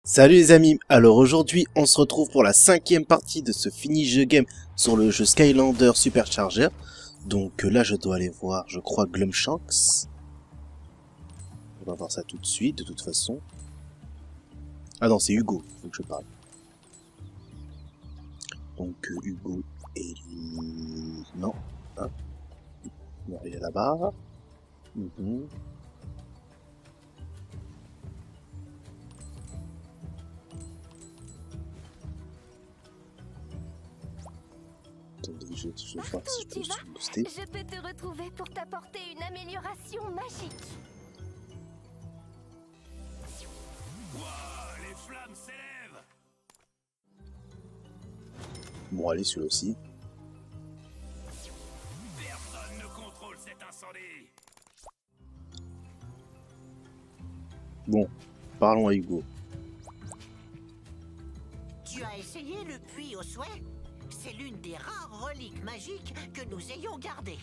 Salut les amis, alors aujourd'hui on se retrouve pour la 5e partie de ce fini jeu game sur le jeu Skylander Supercharger. Donc là je dois aller voir, je crois, Glumshanks. On va voir ça tout de suite de toute façon. Ah non, c'est Hugo, faut que je parle. Donc Hugo et... Non, hein, non, il est là-bas. Attendez, je vais voir si je peux se booster. Je peux te retrouver pour t'apporter une amélioration magique. Wow, les flammes s'élèvent. Bon, allez, celui-là aussi. Personne ne contrôle cet incendie. Bon, parlons à Hugo. Tu as essayé le puits au souhait? C'est l'une des rares reliques magiques que nous ayons gardées.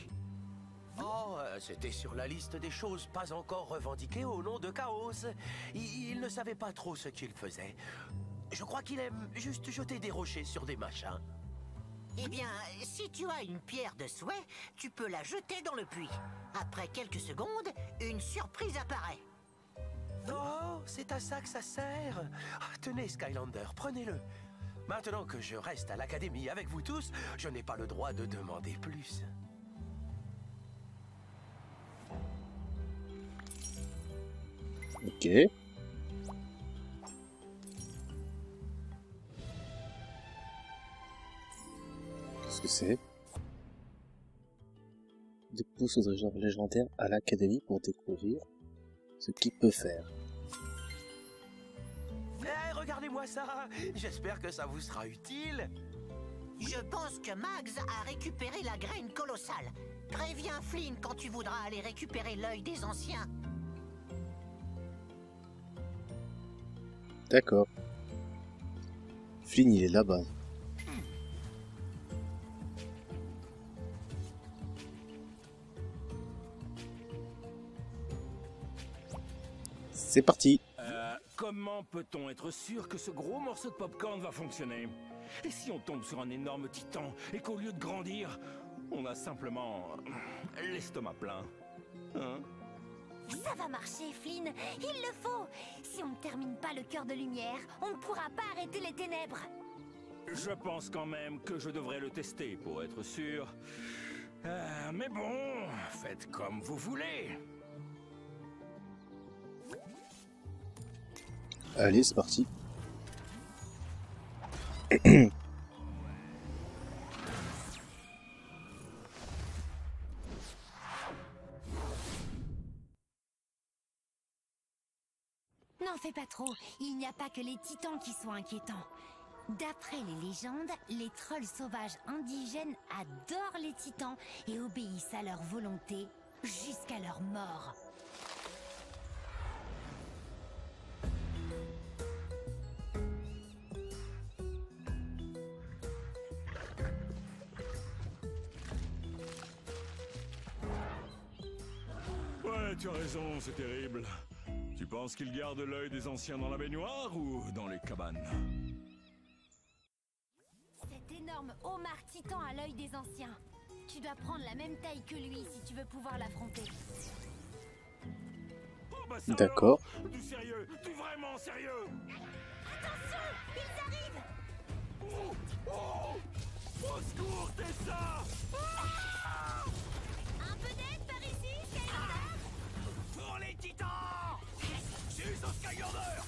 Oh, c'était sur la liste des choses pas encore revendiquées au nom de Chaos. Il ne savait pas trop ce qu'il faisait. Je crois qu'il aime juste jeter des rochers sur des machins. Eh bien, si tu as une pierre de souhait, tu peux la jeter dans le puits. Après quelques secondes, une surprise apparaît. Oh, c'est à ça que ça sert. Ah, tenez, Skylander, prenez-le. Maintenant que je reste à l'académie avec vous tous, je n'ai pas le droit de demander plus. Ok. Qu'est-ce que c'est? Dépousse aux légendaires légendaires à l'académie pour découvrir ce qu'il peut faire. Eh, regardez-moi ça. J'espère que ça vous sera utile. Je pense que Max a récupéré la graine colossale. Préviens Flynn quand tu voudras aller récupérer l'œil des anciens. D'accord. Flynn, il est là-bas. C'est parti. Comment peut-on être sûr que ce gros morceau de popcorn va fonctionner? Et si on tombe sur un énorme titan et qu'au lieu de grandir, on a simplement l'estomac plein? Hein? Ça va marcher, Flynn. Il le faut. Si on ne termine pas le cœur de lumière, on ne pourra pas arrêter les ténèbres. Je pense quand même que je devrais le tester pour être sûr. Mais bon, faites comme vous voulez. Allez, c'est parti. N'en fais pas trop. Il n'y a pas que les titans qui sont inquiétants. D'après les légendes, les trolls sauvages indigènes adorent les titans et obéissent à leur volonté jusqu'à leur mort. Ouais, tu as raison, c'est terrible. Tu penses qu'ils gardent l'œil des anciens dans la baignoire ou dans les cabanes? Cet énorme homard titan à l'œil des anciens. Tu dois prendre la même taille que lui si tu veux pouvoir l'affronter. Oh bah ça D'accord. alors, du sérieux, du vraiment sérieux. Attention, ils arrivent! Oh, oh, au secours, Tessa! Un peu d'aide par ici, Skylander? Pour les titans! Suce au Skylander!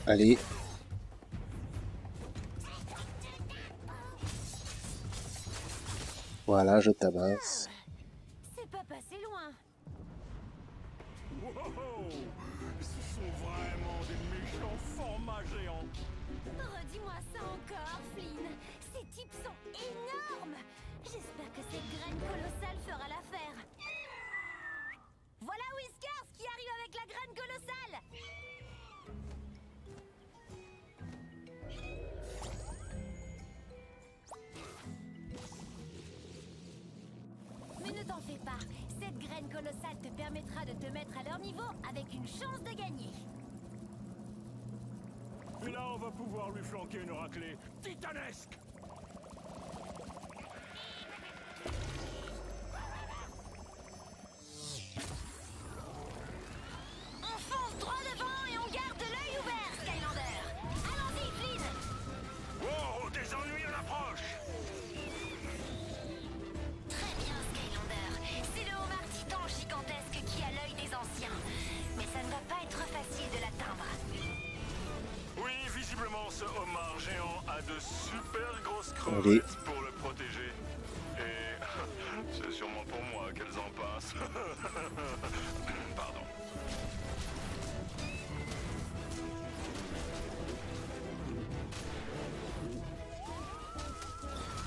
Allez. Voilà, je tabasse. C'est pas passé loin. Wow! Ce sont vraiment des méchants formats géants! Redis-moi ça encore, Flynn. Ces types sont énormes. J'espère que cette graine colossale fera l'affaire. Voilà Whiskers qui arrive avec la graine colossale. Mais ne t'en fais pas. Cette graine colossale te permettra de te mettre à leur niveau avec une chance de gagner. Et là, on va pouvoir lui flanquer une raclée titanesque. On fonce droit devant et on garde l'œil ouvert, Skylander. Allons-y, Flynn. Oh, des ennuis à l'approche. Très bien, Skylander. C'est le homard titan gigantesque qui a l'œil des anciens. Mais ça ne va pas être facile de l'atteindre. Oui, visiblement, ce homard géant a de super grosses Allez. crevettes pour le protéger. Et c'est sûrement pour moi qu'elles en passent. Pardon.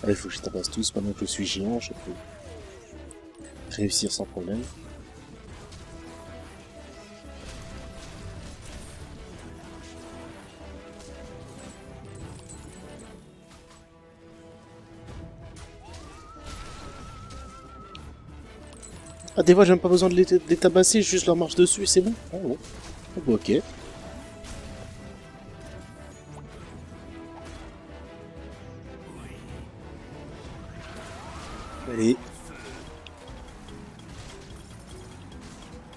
Allez, faut que je tabasse tous pendant que je suis géant, je peux réussir sans problème. Ah, des fois, j'ai même pas besoin de les tabasser, juste leur marche dessus, c'est bon. Oh, bon. Oh, bon, ok. Allez.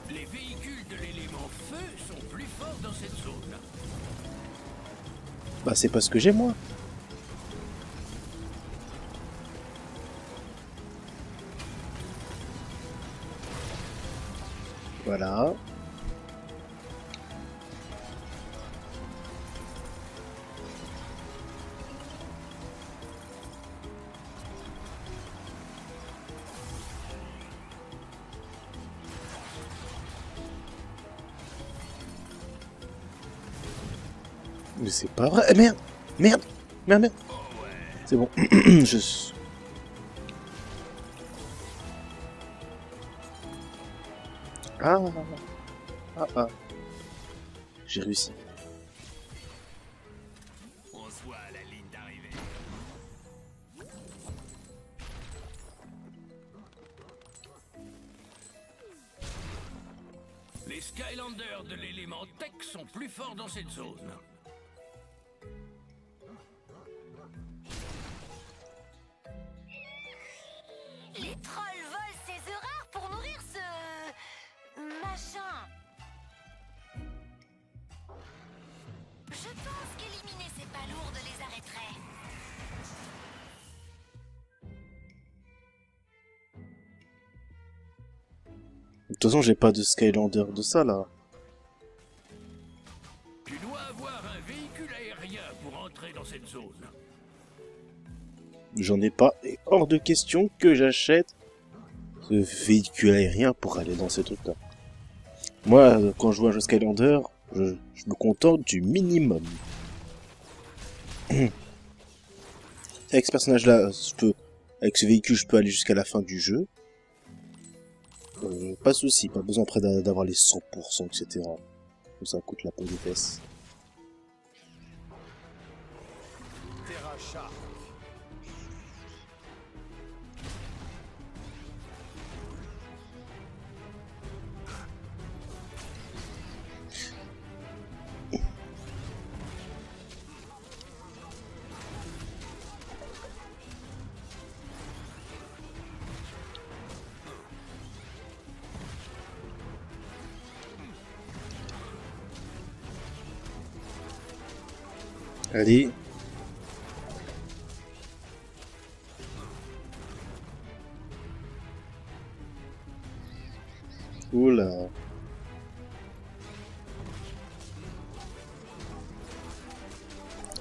Les véhicules de l'élément feu sont plus forts dans cette zone. Bah, c'est pas ce que j'ai, moi. Voilà. Mais c'est pas vrai. Merde. Merde. Merde, merde. C'est bon. Je... Ah. Ah, ah. J'ai réussi. On se voit à la ligne d'arrivée. Les Skylanders de l'élément Tech sont plus forts dans cette zone. Les trolls volent ces œufs rares pour nourrir ce... machin. Je pense qu'éliminer ces palourdes les arrêterait. De toute façon, j'ai pas de Skylander de ça, là. Tu dois avoir un véhicule aérien pour entrer dans cette zone. J'en ai pas. Et hors de question que j'achète ce véhicule aérien pour aller dans ces trucs-là. Moi, quand je joue à un jeu Skylander, je me contente du minimum. Avec ce personnage-là, avec ce véhicule, je peux aller jusqu'à la fin du jeu. Pas de souci, pas besoin après d'avoir les 100%, etc. Ça coûte la peau des fesses. Terra Shark. Allez. Oula.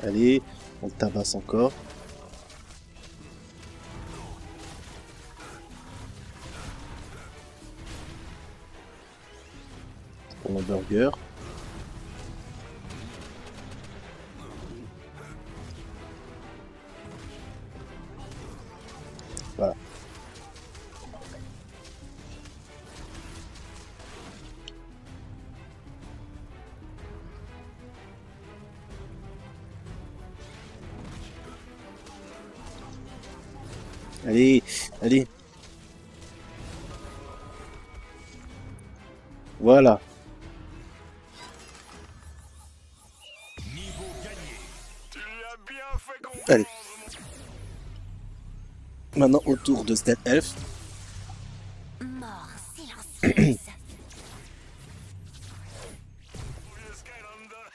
Allez, on tabasse encore. Pour mon burger. Voilà. Allez, allez. Voilà. Niveau gagné. Tu l'as bien fait comprendre. Allez. Maintenant, au tour de Stealth Elf. Mort silencieuse. Vieux Skylander.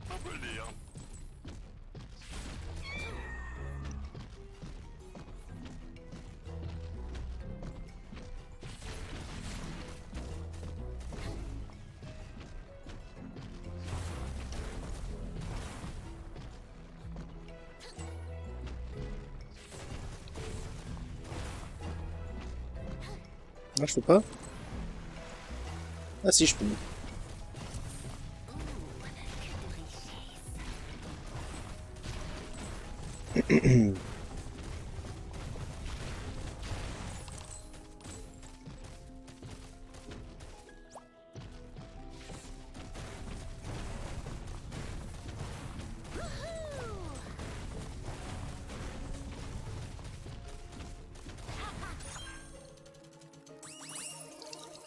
On peut le dire. Non, je peux pas. Ah si, je peux.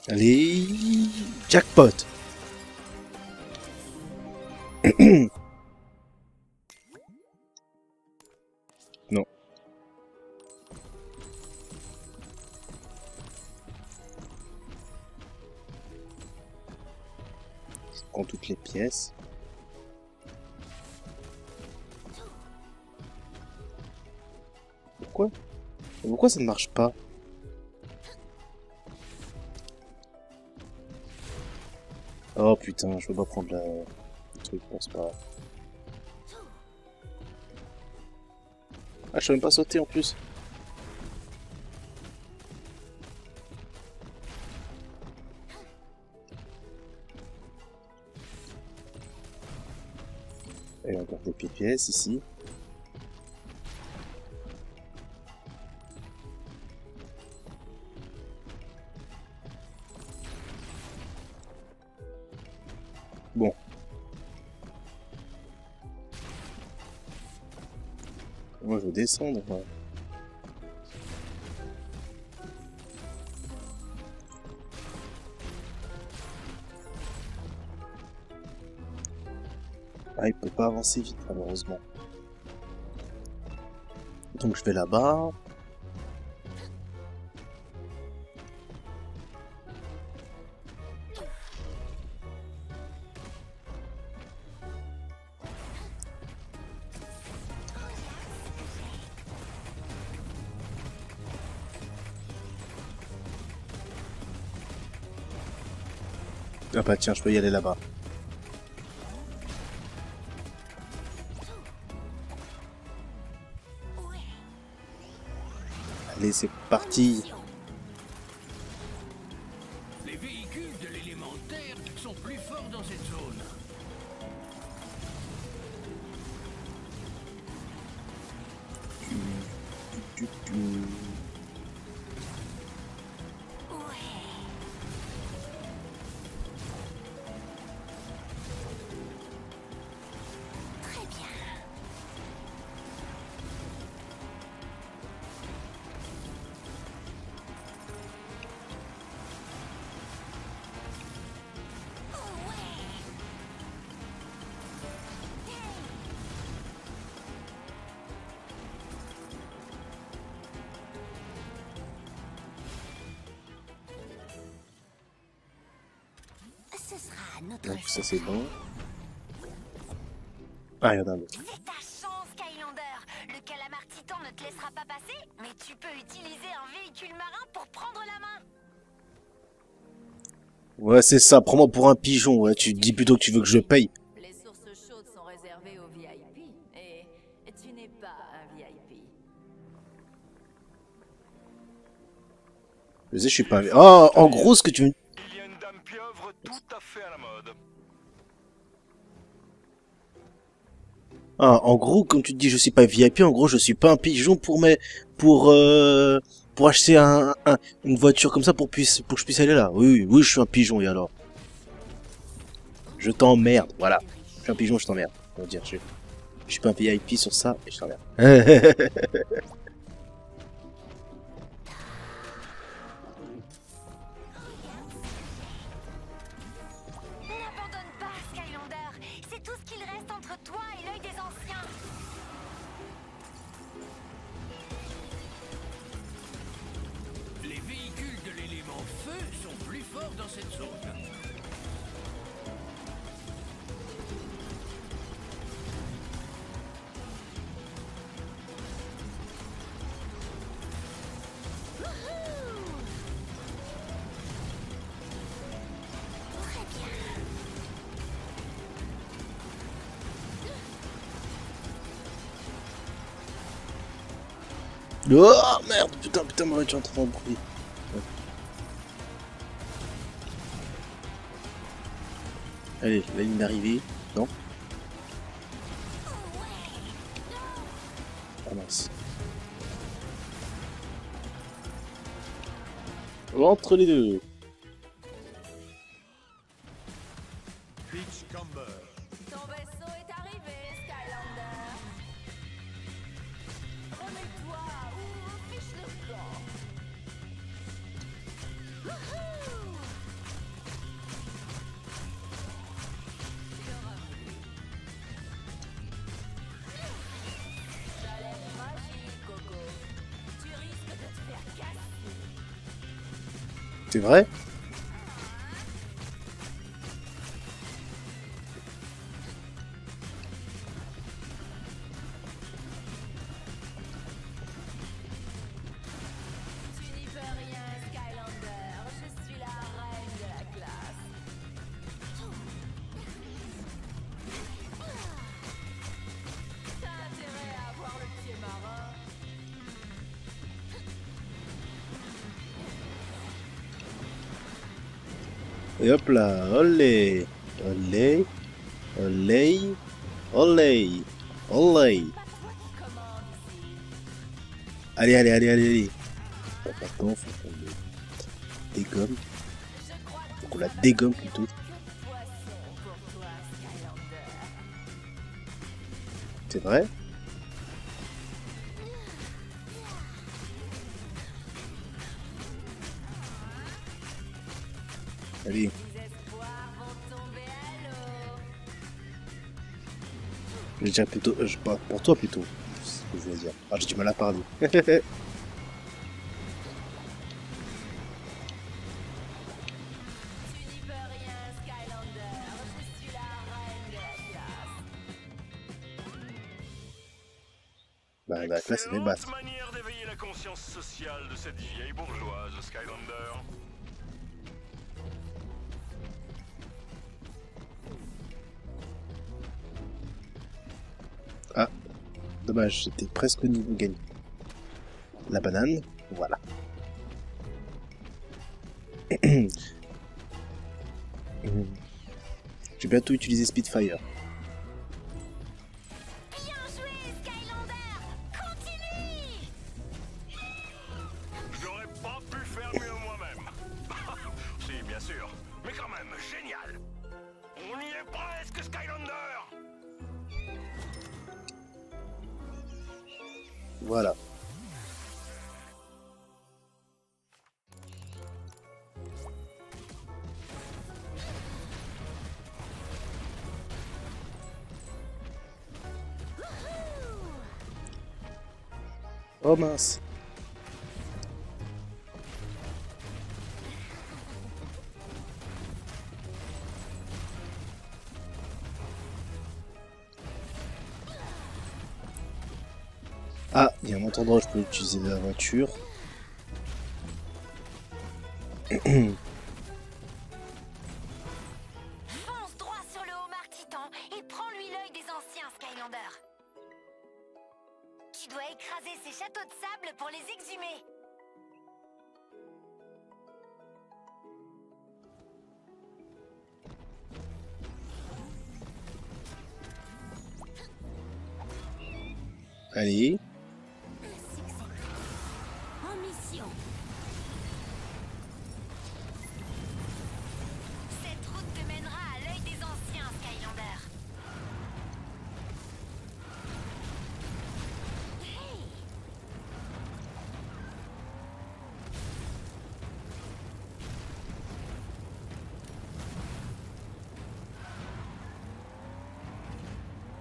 Allez, jackpot. Non. Je prends toutes les pièces. Pourquoi? Pourquoi ça ne marche pas? Oh putain, je peux pas prendre le truc, bon, c'est pas grave. Ah, je peux même pas sauter en plus. Et encore des pièces ici. Bon. Moi, je vais descendre. Ouais. Ah, il peut pas avancer vite, malheureusement. Donc, je vais là-bas. Ah bah tiens, je peux y aller là-bas. Allez, c'est parti. Les véhicules de l'élémentaire sont plus forts dans cette zone. Très bien. Ce sera notre Donc ça c'est bon. Ah, il y en a un autre. C'est ta chance, Skylander. Le calamar titan ne te laissera pas passer, mais tu peux utiliser un véhicule marin pour prendre la main. Ouais, c'est ça. Prends-moi pour un pigeon. Ouais, tu dis plutôt que tu veux que je paye. Les sources chaudes sont réservées aux VIP, et tu n'es pas un VIP. Je sais, je suis pas. Oh, en gros, ce que tu me. Il y a une dame pieuvre tout à fait à la mode. Ah, en gros, comme tu te dis, je suis pas VIP. En gros, je suis pas un pigeon pour acheter une voiture comme ça pour que je puisse aller là. Oui, oui, je suis un pigeon et alors. Je t'emmerde. Voilà. Je suis un pigeon, je t'emmerde. On va dire, je suis pas un VIP sur ça et je t'emmerde. fort dans cette zone. Oh merde, putain, ma voiture est en train de bruit. Allez, la ligne d'arrivée. Non. Ah mince. Entre les deux. Ton vaisseau est arrivé, Skylander. Remets-toi ou fiche le camp. Ça a l'air magique, Coco. Tu risques de te faire casser. C'est vrai? Tu n'y peux rien, Skylander. Je suis la reine de la classe. T'as intérêt à avoir le pied marin. Et hop là, olé, olé, olé, olé, olé. Pas toi qui commande ici. Allez. Maintenant, faut qu'on le dégomme. Je crois que Faut qu'on la dégomme plutôt. que de poisson pour toi, Skylander. C'est vrai? Allez, Les espoirs vont tomber à l'eau. je vais dire plutôt, pour toi plutôt. C'est ce que je voulais dire. Ah, j'ai du mal à parler. Tu n'y peux rien, Skylander. Je suis la reine de la classe. Bah, la classe, elle est basse. Excellente manière d'éveiller la conscience sociale de cette vieille bourgeoise, Skylander. Ah, dommage, j'étais presque au niveau gagné. La banane, voilà. J'ai bientôt utilisé Spitfire. Bien joué, Skylander! Continue! J'aurais pas pu faire mieux moi-même. Si, bien sûr. Mais quand même, génial. On y est presque, Skylander. Voilà. Oh mince. Ah, il y a un autre endroit où je peux utiliser la voiture. Fonce droit sur le homard titan et prends-lui l'œil des anciens, Skylander. Tu dois écraser ces châteaux de sable pour les exhumer. Allez. En mission. Cette route te mènera à l'œil des anciens, Skylander. Hey!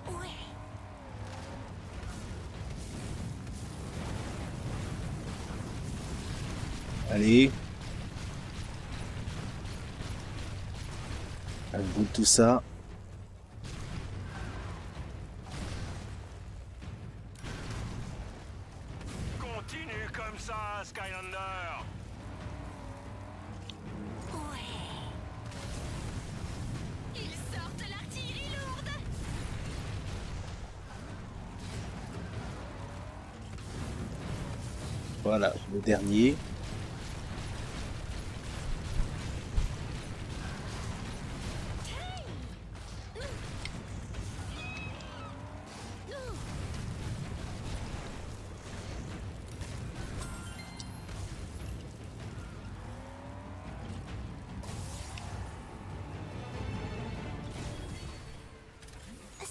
Ouais. Allez. À bout de tout ça. Continue comme ça, Skylander. Ils sortent l'artillerie lourde. Voilà, le dernier.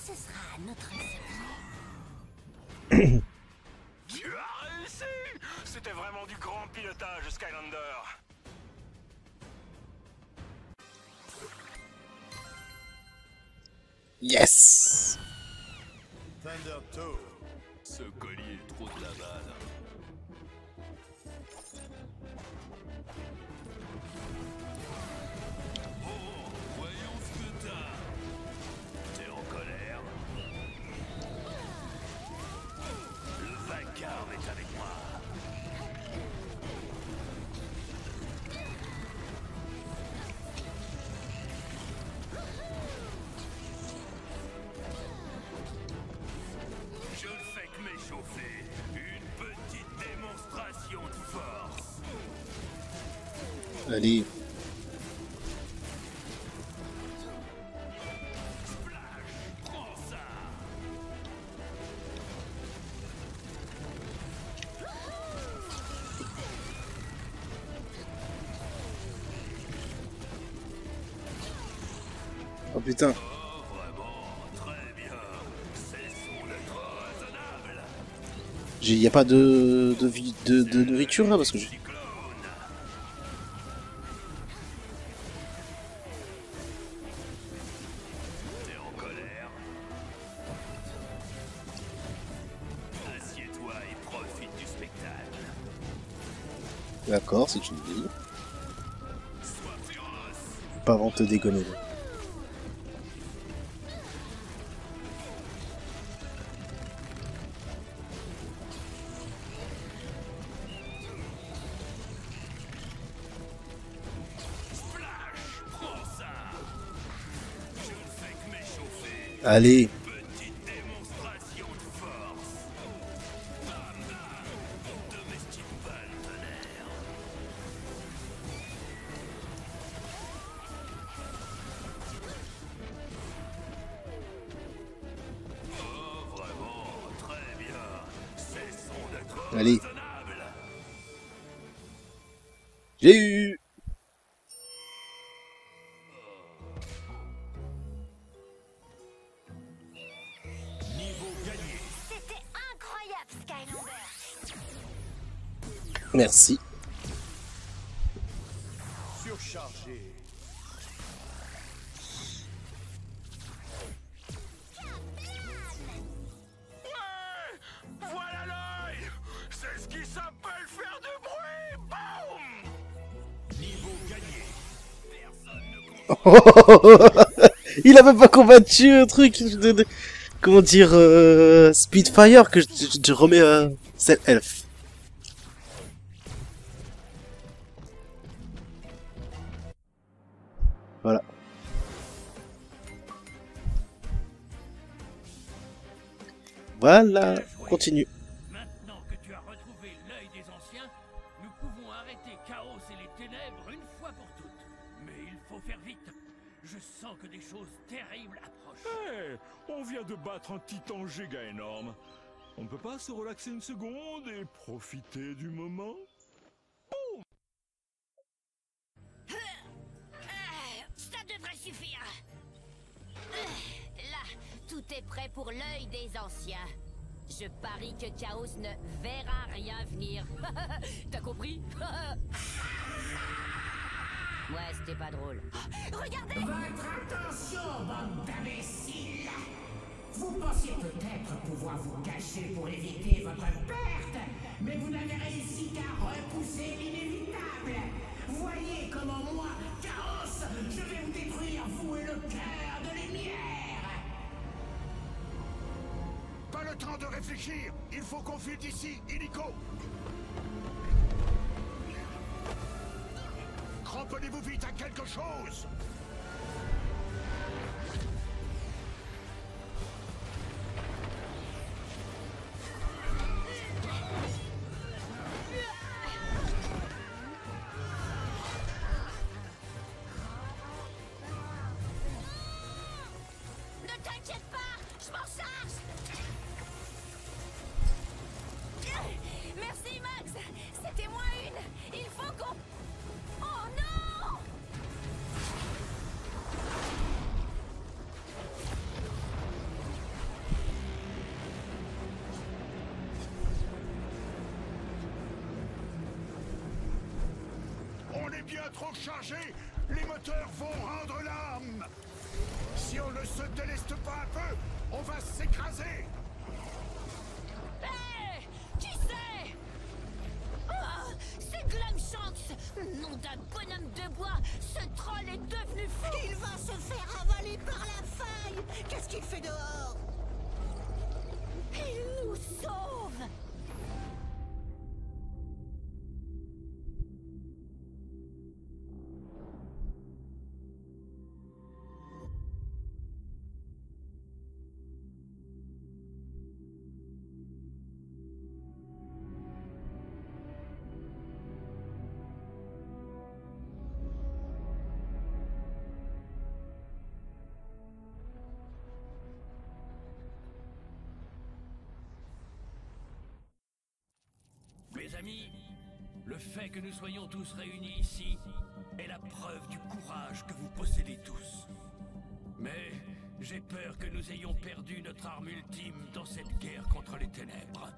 Ce sera notre secret. Tu as réussi. C'était vraiment du grand pilotage, Skylander. Yes! Thunder Toe. Ce collier est trop de la balle. Voyons ce que t'as. T'es en colère? Le vacarme est avec moi. Je ne fais que m'échauffer. Une petite démonstration de force. Allez. Prends ça. Oh putain. Oh, vraiment, très bien. Cessons d'être raisonnables. Il n'y a pas de nourriture là parce que Cyclone. T'es en colère? Assieds-toi et profite du spectacle. D'accord, si tu le dis. Sois féroce. Pas avant de te dégonner. Là. Splash, prends ça. Je ne fais que m'échauffer. Allez. Petite démonstration de force. Bam bam. Domestique pas le tonnerre. Oh, vraiment, très bien. Cessons d'être Allez. raisonnables. J'ai eu. C'était incroyable, Skylander. Merci. Surchargé. Ouais, voilà l'œil. C'est ce qui s'appelle faire du bruit. Boum. Niveau gagné. Personne ne compte. Il a même pas combattu un truc comment dire Spitfire que je remets à Cell Elf. Voilà. Voilà, on continue. Maintenant que tu as retrouvé l'œil des anciens, nous pouvons arrêter Chaos et les ténèbres une fois pour toutes. Mais il faut faire vite. Je sens que des choses terribles approchent. Hey, on vient de battre un titan giga énorme. On ne peut pas se relaxer une seconde et profiter du moment? Ça devrait suffire. Là, tout est prêt pour l'œil des anciens. Je parie que Chaos ne verra rien venir. T'as compris? Ouais, c'était pas drôle. Regardez! Votre attention, bande d'imbéciles! Vous pensiez peut-être pouvoir vous cacher pour éviter votre perte, mais vous n'avez réussi qu'à repousser l'inévitable. Voyez comment moi, Chaos, je vais vous détruire, vous et le agir. Il faut qu'on file d'ici, illico. Cramponnez-vous vite à quelque chose. Ne t'inquiète pas, je m'en charge. Merci Max, c'était moi une. Il faut qu'on... Oh non! On est bien trop chargé. Les moteurs vont rendre l'âme. Si on ne se déleste pas un peu, on va s'écraser. Hé! Qui c'est? Oh, c'est Glumshanks! Nom d'un bonhomme de bois, ce troll est devenu fou! Il va se faire avaler par la faille. Qu'est-ce qu'il fait dehors? Il nous sauve! Mes amis, le fait que nous soyons tous réunis ici est la preuve du courage que vous possédez tous. Mais j'ai peur que nous ayons perdu notre arme ultime dans cette guerre contre les ténèbres.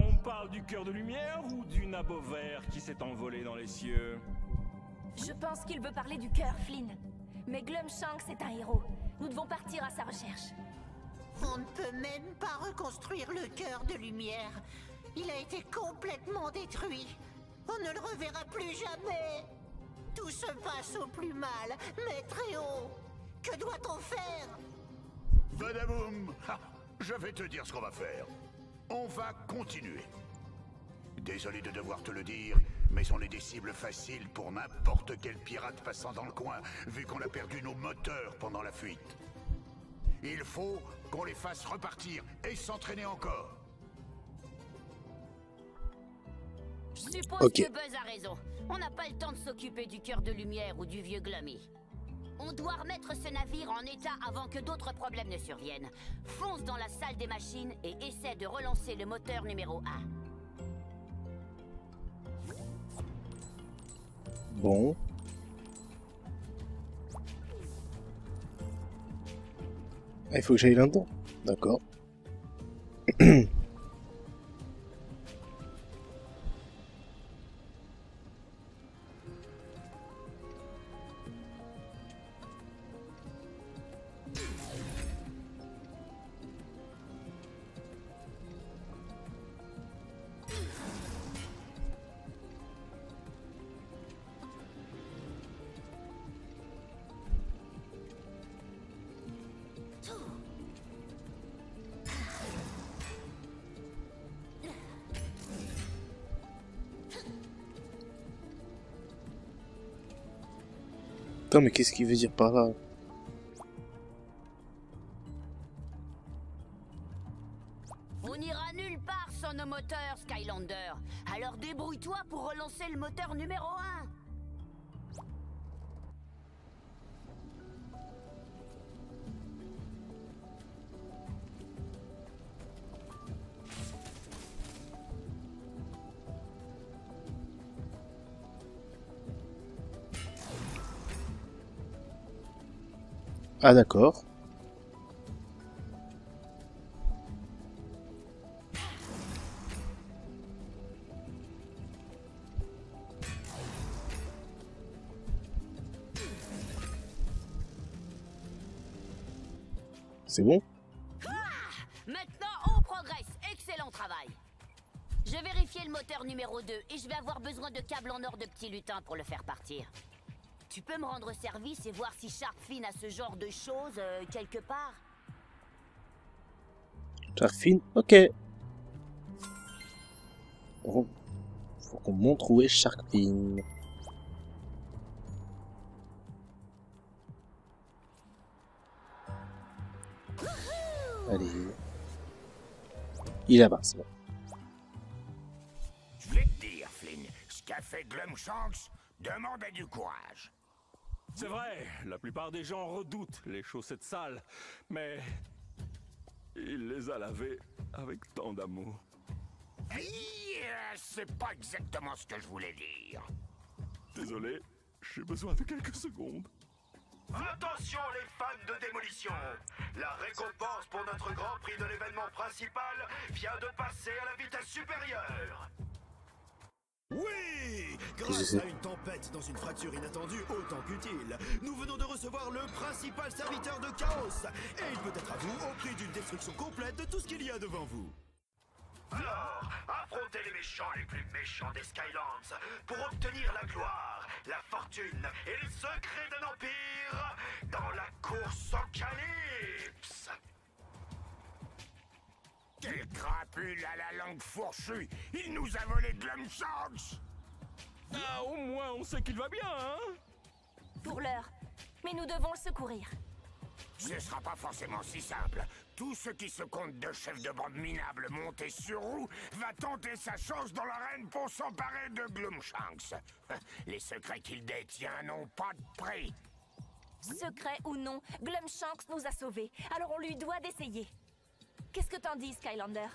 On parle du cœur de lumière ou du nabo vert qui s'est envolé dans les cieux? Je pense qu'il veut parler du cœur, Flynn. Mais Glumshanks est un héros. Nous devons partir à sa recherche. On ne peut même pas reconstruire le cœur de lumière. Il a été complètement détruit. On ne le reverra plus jamais. Tout se passe au plus mal, Maître Éo. Que doit-on faire? Badaboum. Ha, je vais te dire ce qu'on va faire. On va continuer. Désolé de devoir te le dire, mais on est des cibles faciles pour n'importe quel pirate passant dans le coin, vu qu'on a perdu nos moteurs pendant la fuite. Il faut qu'on les fasse repartir et s'entraîner encore. Je suppose Ok. que Buzz a raison. On n'a pas le temps de s'occuper du cœur de lumière ou du vieux Glummy. On doit remettre ce navire en état avant que d'autres problèmes ne surviennent. Fonce dans la salle des machines et essaie de relancer le moteur numéro 1. Bon. Ah, il faut que j'aille là-dedans. D'accord. Attends, mais qu'est-ce qu'il veut dire par là? On n'ira nulle part sans nos moteurs, Skylander. Alors débrouille-toi pour relancer le moteur numéro 1. Ah, d'accord. C'est bon? Maintenant, on progresse. Excellent travail. Je vais vérifier le moteur numéro 2 et je vais avoir besoin de câbles en or de petit lutin pour le faire partir. Tu peux me rendre service et voir si Shark Fin a ce genre de choses quelque part? Sharkfin, ok. Bon, faut qu'on montre où est Sharkfin. Allez. Il est là-bas, c'est bon. Je vais te dire, Flynn, ce qu'a fait Glumshanks demandait du courage. C'est vrai, la plupart des gens redoutent les chaussettes sales, mais il les a lavées avec tant d'amour. C'est pas exactement ce que je voulais dire. Désolé, j'ai besoin de quelques secondes. Attention les fans de démolition! La récompense pour notre grand prix de l'événement principal vient de passer à la vitesse supérieure! Oui! Grâce à une tempête dans une fracture inattendue autant qu'utile, nous venons de recevoir le principal serviteur de chaos! Et il peut être à vous au prix d'une destruction complète de tout ce qu'il y a devant vous! Alors, affrontez les méchants les plus méchants des Skylands pour obtenir la gloire, la fortune et les secrets d'un empire dans la course au Calypse. Quel crapule à la langue fourchue! Il nous a volé Glumshanks! Ah, au moins on sait qu'il va bien, hein? Pour l'heure. Mais nous devons le secourir. Ce sera pas forcément si simple. Tout ce qui se compte de chef de bande minable monté sur roue va tenter sa chance dans l'arène pour s'emparer de Glumshanks. Les secrets qu'il détient n'ont pas de prix. Secret ou non, Glumshanks nous a sauvés. Alors on lui doit d'essayer. Qu'est-ce que t'en dis, Skylander?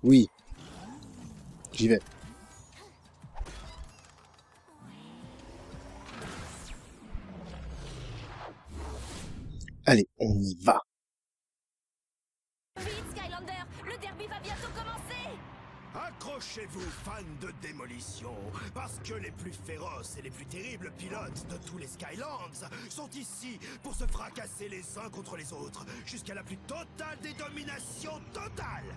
Oui. J'y vais. Allez, on y va. Vite, Skylander! Le derby va bientôt commencer! Accrochez-vous, fans de démolition, parce que les plus féroces et les plus terribles pilotes de tous les Skylands sont ici pour se fracasser les uns contre les autres, jusqu'à la plus totale des dominations totales.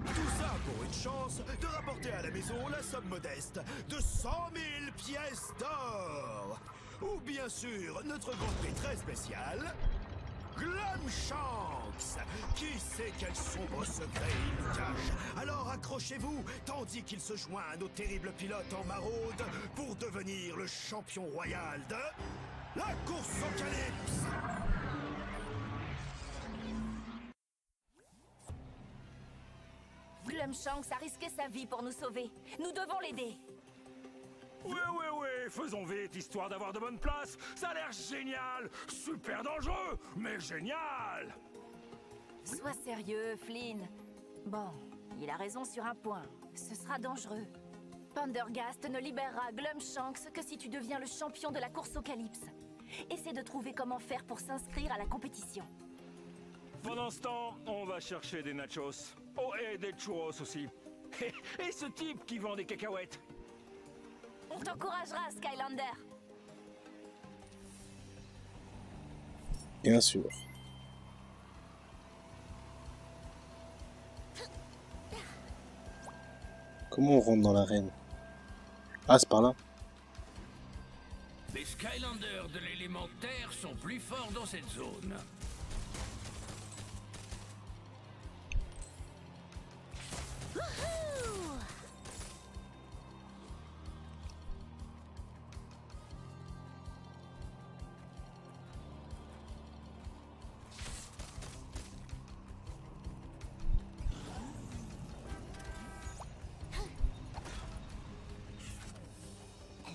Tout ça pour une chance de rapporter à la maison la somme modeste de 100 000 pièces d'or. Ou bien sûr, notre grand prix très spécial, Glumshanks. Qui sait quel sombre secret il nous cache? Alors accrochez-vous, tandis qu'il se joint à nos terribles pilotes en maraude pour devenir le champion royal de la course au Calypse. Glumshanks a risqué sa vie pour nous sauver. Nous devons l'aider. Ouais, faisons vite, histoire d'avoir de bonnes places. Ça a l'air génial, super dangereux, mais génial. Sois sérieux, Flynn. Bon, il a raison sur un point. Ce sera dangereux. Pendergast ne libérera Glumshanks que si tu deviens le champion de la course au Calypse. Essaie de trouver comment faire pour s'inscrire à la compétition. Pendant ce temps, on va chercher des nachos. Oh, et des churros aussi. Et ce type qui vend des cacahuètes. On t'encouragera, Skylander. Bien sûr. Comment on rentre dans l'arène? Ah, c'est par là. Les Skylanders de l'élémentaire sont plus forts dans cette zone.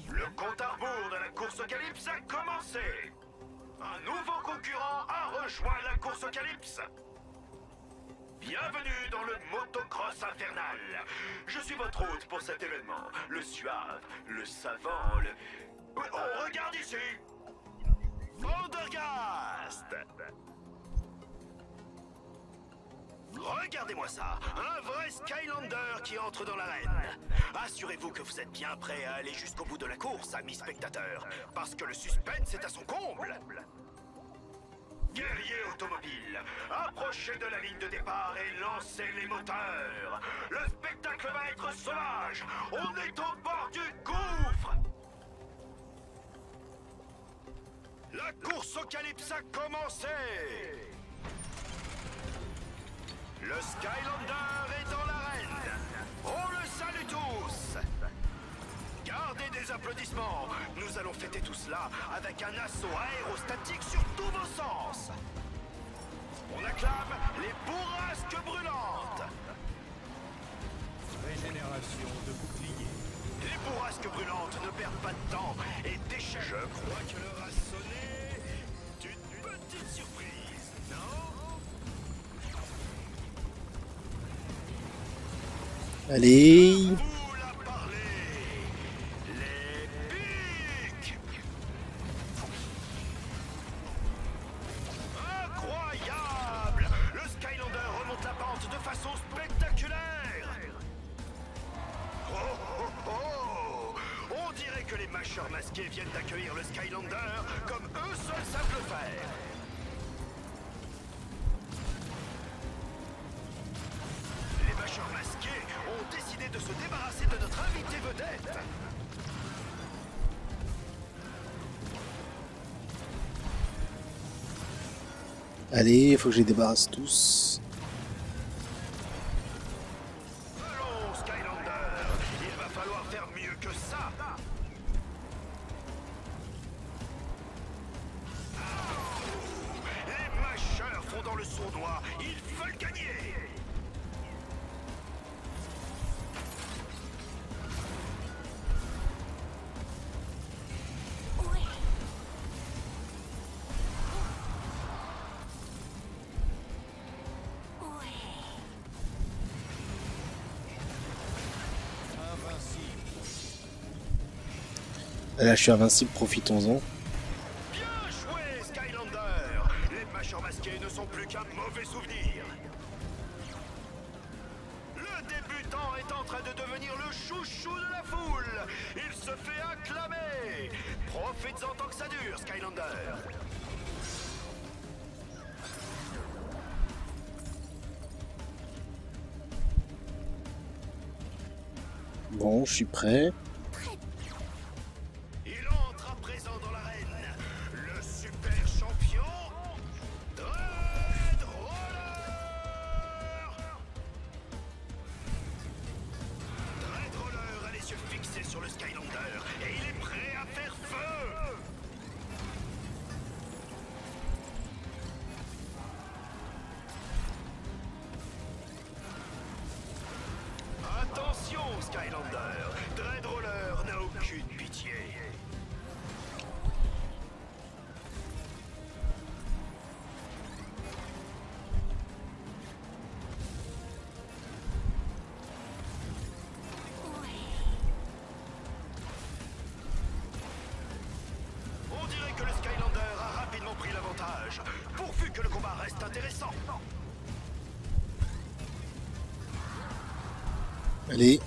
Le compte à rebours de la course au Calypse a commencé. Un nouveau concurrent a rejoint la course au Calypse. Bienvenue dans le motocross infernal. Je suis votre hôte pour cet événement. Le suave, le savant, le... Oh, regarde ici. Pendergast. Regardez-moi ça, un vrai Skylander qui entre dans l'arène. Assurez-vous que vous êtes bien prêts à aller jusqu'au bout de la course, amis spectateurs, parce que le suspense est à son comble. Guerrier automobile, approchez de la ligne de départ et lancez les moteurs. Le spectacle va être sauvage. On est au bord du gouffre. La course au Calypse a commencé. Le Skylander est dans l'arène. On le salue tous. Gardez des applaudissements. Nous allons fêter tout cela avec un assaut aérostatique sur tous vos sens. On acclame les bourrasques brûlantes. Régénération de bouclier. Les bourrasques brûlantes ne perdent pas de temps et déchaînent. Je crois que l'heure a sonné d'une petite surprise, non? Allez. Vous la parlez. Les pics. Incroyable! Le Skylander remonte la pente de façon spectaculaire. Oh oh oh! On dirait que les mâcheurs masqués viennent d'accueillir le Skylander comme eux seuls savent le faire. Les mâcheurs masqués ont décidé de se débarrasser de notre invité vedette. Allez, faut que je les débarrasse tous. Allons, Skylander, il va falloir faire mieux que ça. Les mâcheurs font dans le sournois, ils veulent gagner. Là, je suis invincible, profitons-en. Bien joué, Skylander. Les mâcheurs masqués ne sont plus qu'un mauvais souvenir. Le débutant est en train de devenir le chouchou de la foule. Il se fait acclamer. Profites-en tant que ça dure, Skylander. Bon, je suis prêt. Il entre à présent dans l'arène. Le super champion, Dreadroller. Dreadroller a les yeux fixés sur le Skylander et il est prêt à faire feu. Attention, Skylander. Dreadroller n'a aucune pitié. On dirait que le Skylander a rapidement pris l'avantage, pourvu que le combat reste intéressant. Allez.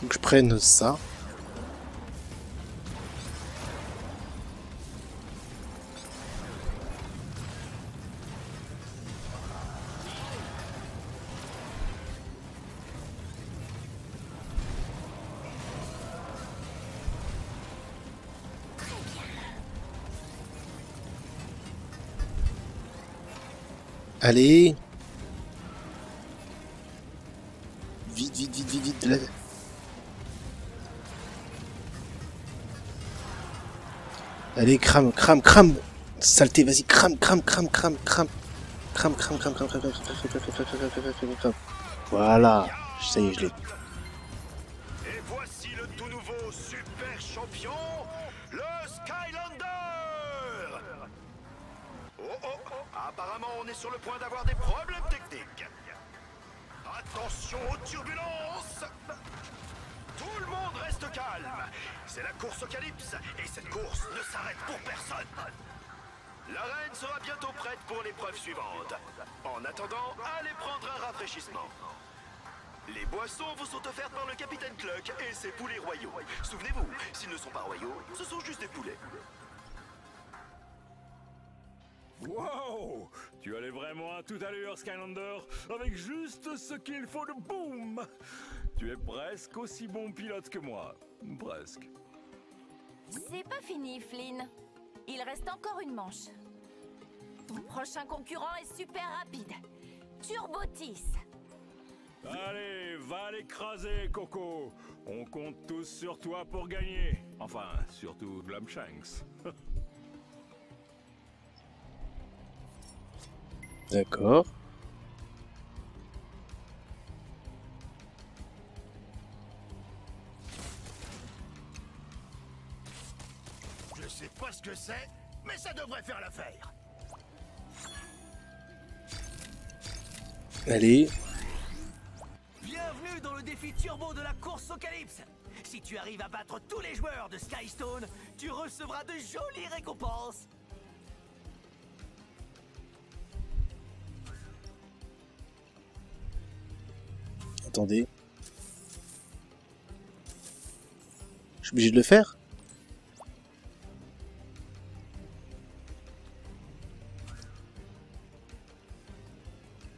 Faut que je prenne ça. Allez. Vite, vite, vite, vite, vite. Là. Allez, crame, crame, crame. Saleté, vas-y, crame, crame, crame, crame, crame. Crame, crame, crame, crame, crame, crame, crame, crame. Voilà. Ça y est, je l'ai. Et voici le tout nouveau super champion, le Skylander. Oh oh, apparemment on est sur le point d'avoir des problèmes techniques. Attention aux turbulences. Tout le monde reste calme. C'est la course au Calypse et cette course ne s'arrête pour personne. L'arène sera bientôt prête pour l'épreuve suivante. En attendant, allez prendre un rafraîchissement. Les boissons vous sont offertes par le capitaine Cluck et ses poulets royaux. Souvenez-vous, s'ils ne sont pas royaux, ce sont juste des poulets. Wow! Tu allais vraiment à toute allure, Skylander, avec juste ce qu'il faut de boum! Tu es presque aussi bon pilote que moi. Presque. C'est pas fini, Flynn. Il reste encore une manche. Ton prochain concurrent est super rapide. Turbotis. Allez, va l'écraser, Coco. On compte tous sur toi pour gagner. Enfin, surtout Glumshanks. D'accord. Je sais pas ce que c'est, mais ça devrait faire l'affaire. Allez. Bienvenue dans le défi turbo de la course au Calypse. Si tu arrives à battre tous les joueurs de Skystone, tu recevras de jolies récompenses. Attendez. Je suis obligé de le faire?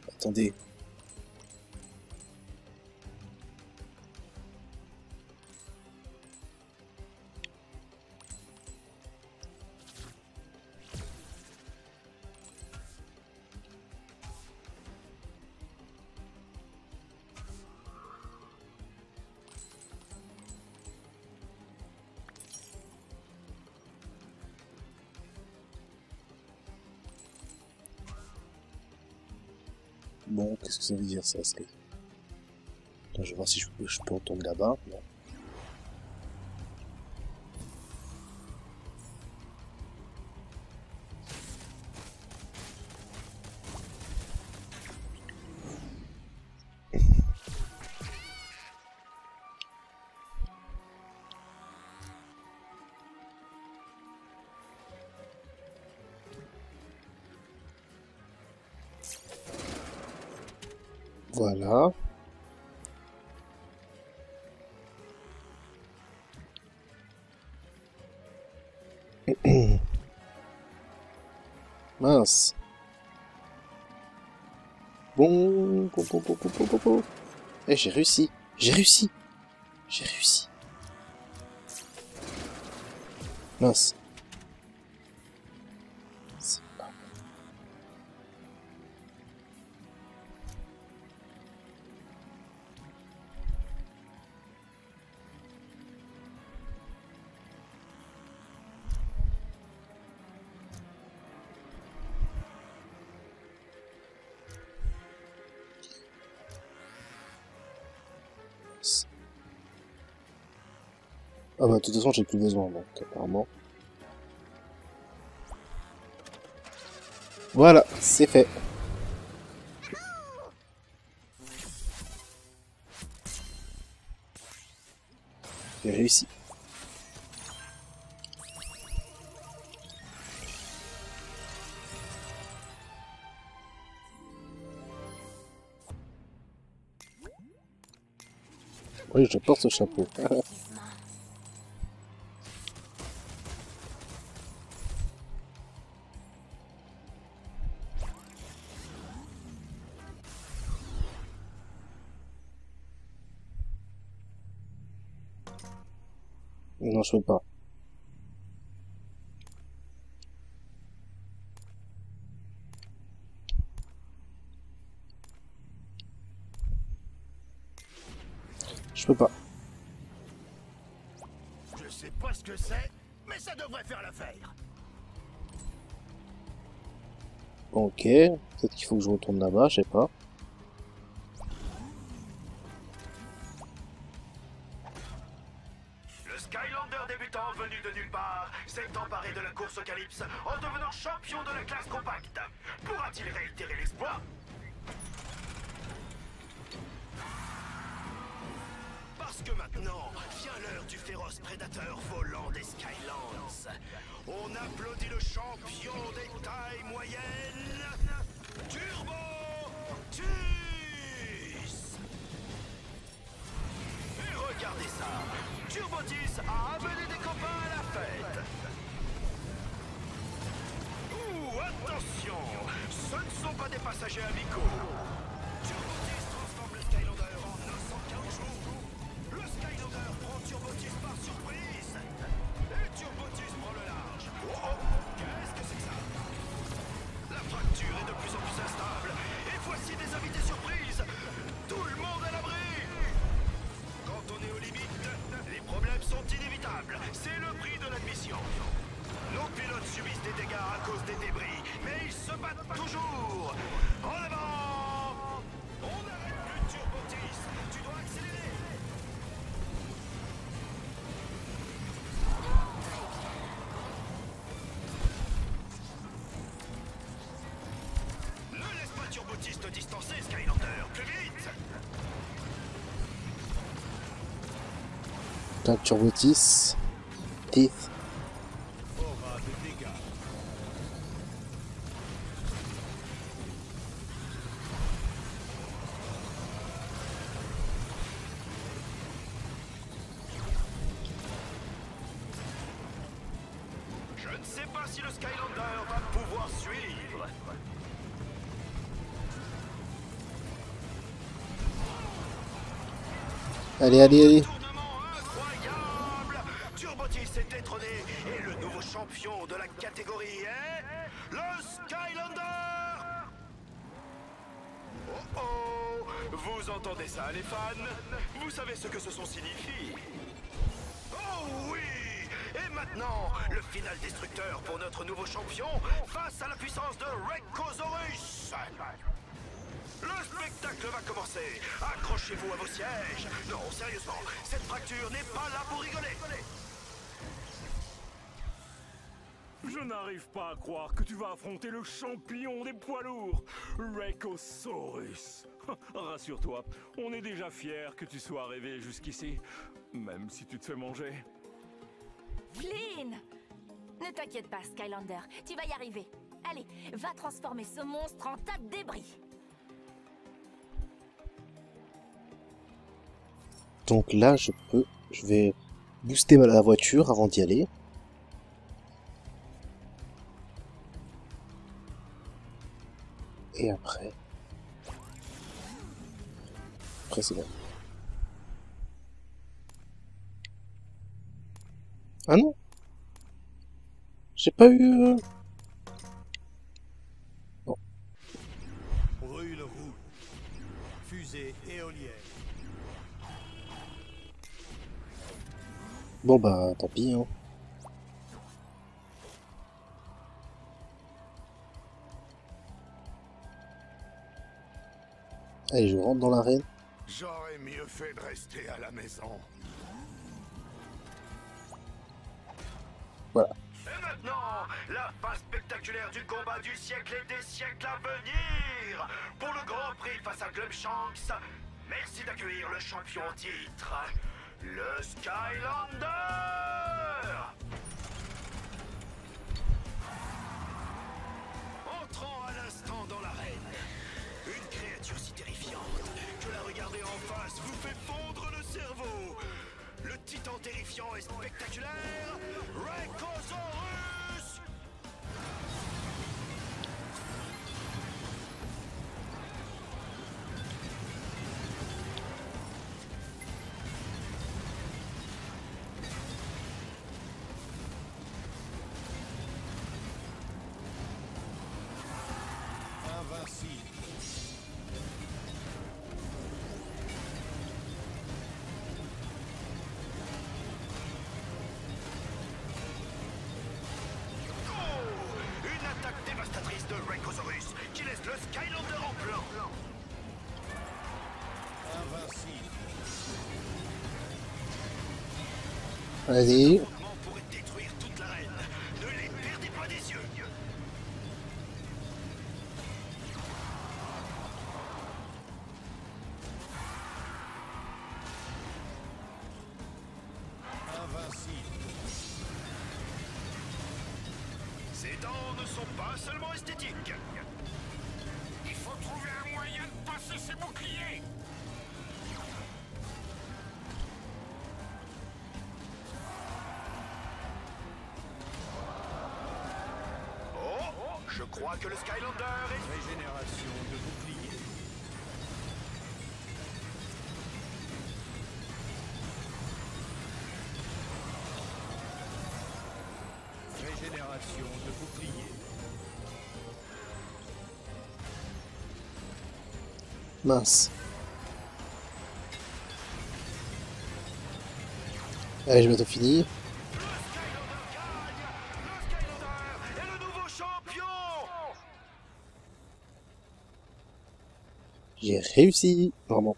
Attendez. Bon, qu'est-ce que ça veut dire ça? Attends, je vais voir si je peux retourner là-bas. Non. Voilà. Mince. Bon. Eh, j'ai réussi. J'ai réussi. J'ai réussi. Mince. C'est pas... Ah bah de toute façon j'ai plus besoin donc apparemment. Voilà, c'est fait. J'ai réussi. Oui, je porte ce chapeau. Non, je peux pas. Je peux pas. Je sais pas ce que c'est, mais ça devrait faire l'affaire. Ok, peut-être qu'il faut que je retourne là-bas, je sais pas. Le Skylander débutant venu de nulle part s'est emparé de la course au Calypse en devenant champion de la classe compacte. Pourra-t-il réitérer l'exploit? Parce que maintenant vient l'heure du féroce prédateur volant des Skylands. On applaudit le champion des tailles moyennes, Turbotis. Et regardez ça, Turbotis a amené des copains à la fête. Ouh, attention, ce ne sont pas des passagers amicaux. Turbotis transforme le Skylander en os en caoutchouc. Le Skylander prend Turbotis par surprise. Et Turbotis distancer, Skylander. Plus vite! Tac, Turbotis. Teeth. Aura de dégâts. Je ne sais pas si le Skylander va pouvoir suivre. Allez, allez, allez. Tournement incroyable! Turbotis est détrôné et le nouveau champion de la catégorie est... le Skylander! Oh oh! Vous entendez ça, les fans? Vous savez ce que ce son signifie? Oh oui! Et maintenant, le final destructeur pour notre nouveau champion face à la puissance de Rayquazaurus! Le spectacle va commencer. Accrochez-vous à vos sièges. Non, sérieusement, cette fracture n'est pas là pour rigoler. Je n'arrive pas à croire que tu vas affronter le champion des poids lourds, Rayquazaurus. Rassure-toi, on est déjà fiers que tu sois arrivé jusqu'ici, même si tu te fais manger. Flynn! Ne t'inquiète pas, Skylander, tu vas y arriver. Allez, va transformer ce monstre en tas de débris. Donc là, je vais booster la voiture avant d'y aller. Et après c'est bon. Ah non, j'ai pas eu... Bon. Brûle roux. Fusée éolienne. Bon bah, tant pis, hein. Allez, je rentre dans l'arène. J'aurais mieux fait de rester à la maison. Voilà. Et maintenant, la phase spectaculaire du combat du siècle et des siècles à venir. Pour le Grand Prix face à Glumshanks, merci d'accueillir le champion en titre, le Skylander. Entrant à l'instant dans l'arène, une créature si terrifiante que la regarder en face vous fait fondre le cerveau. Le titan terrifiant et spectaculaire, Rayquazaurus! Invincible. Une attaque dévastatrice de Rayquazaurus qui laisse le Skylander en plan. Invincible. Allez. Pourrait détruire toute l'arène. Ne les perdez pas des yeux. Invincible. Ces dents ne sont pas seulement esthétiques. Il faut trouver un moyen de passer ces boucliers. Oh, je crois que le Skylander est... Régénération de bouclier. Régénération de bouclier. Mince. Allez, je vais bientôt finir. J'ai réussi, vraiment.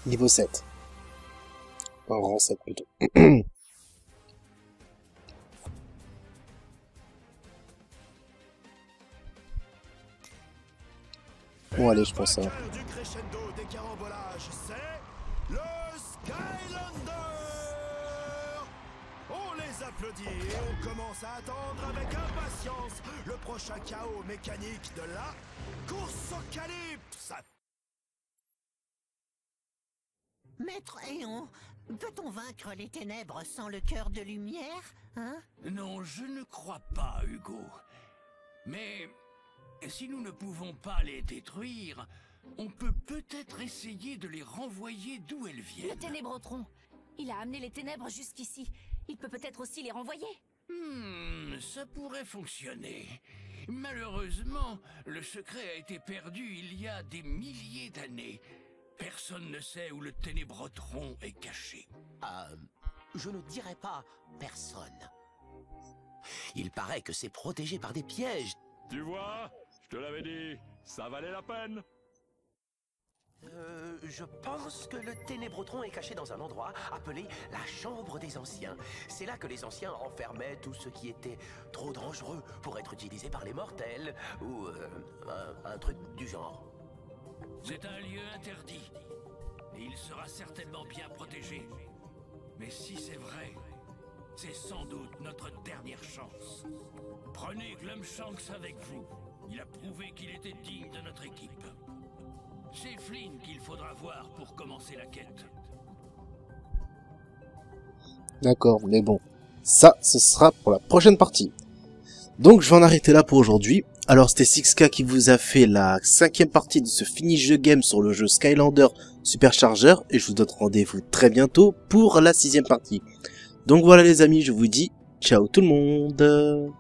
Niveau 7. Un rang 7 plutôt. Bon allez, je pense ça. Du crescendo des carambolages, c'est le Skylander. On les applaudit et on commence à attendre avec impatience le prochain chaos mécanique de la course au calypse. Maître Éon, peut-on vaincre les ténèbres sans le cœur de lumière, hein? Non, je ne crois pas, Hugo. Mais si nous ne pouvons pas les détruire, on peut peut-être essayer de les renvoyer d'où elles Le viennent. Ténébrotron. Il a amené les ténèbres jusqu'ici. Il peut peut-être aussi les renvoyer. Ça pourrait fonctionner. Malheureusement, le secret a été perdu il y a des milliers d'années. Personne ne sait où le Ténébrotron est caché. Je ne dirais pas personne. Il paraît que c'est protégé par des pièges. Tu vois, je te l'avais dit, ça valait la peine. Je pense que le Ténébrotron est caché dans un endroit appelé la Chambre des Anciens. C'est là que les Anciens enfermaient tout ce qui était trop dangereux pour être utilisé par les mortels, ou un truc du genre. C'est un lieu interdit. Et il sera certainement bien protégé. Mais si c'est vrai, c'est sans doute notre dernière chance. Prenez Glumshanks avec vous. Il a prouvé qu'il était digne de notre équipe. C'est Flynn qu'il faudra voir pour commencer la quête. D'accord, mais bon. Ça, ce sera pour la prochaine partie. Donc, je vais en arrêter là pour aujourd'hui. Alors, c'était 6K qui vous a fait la 5e partie de ce finish the game sur le jeu Skylander Supercharger. Et je vous donne rendez-vous très bientôt pour la 6e partie. Donc voilà les amis, je vous dis ciao tout le monde.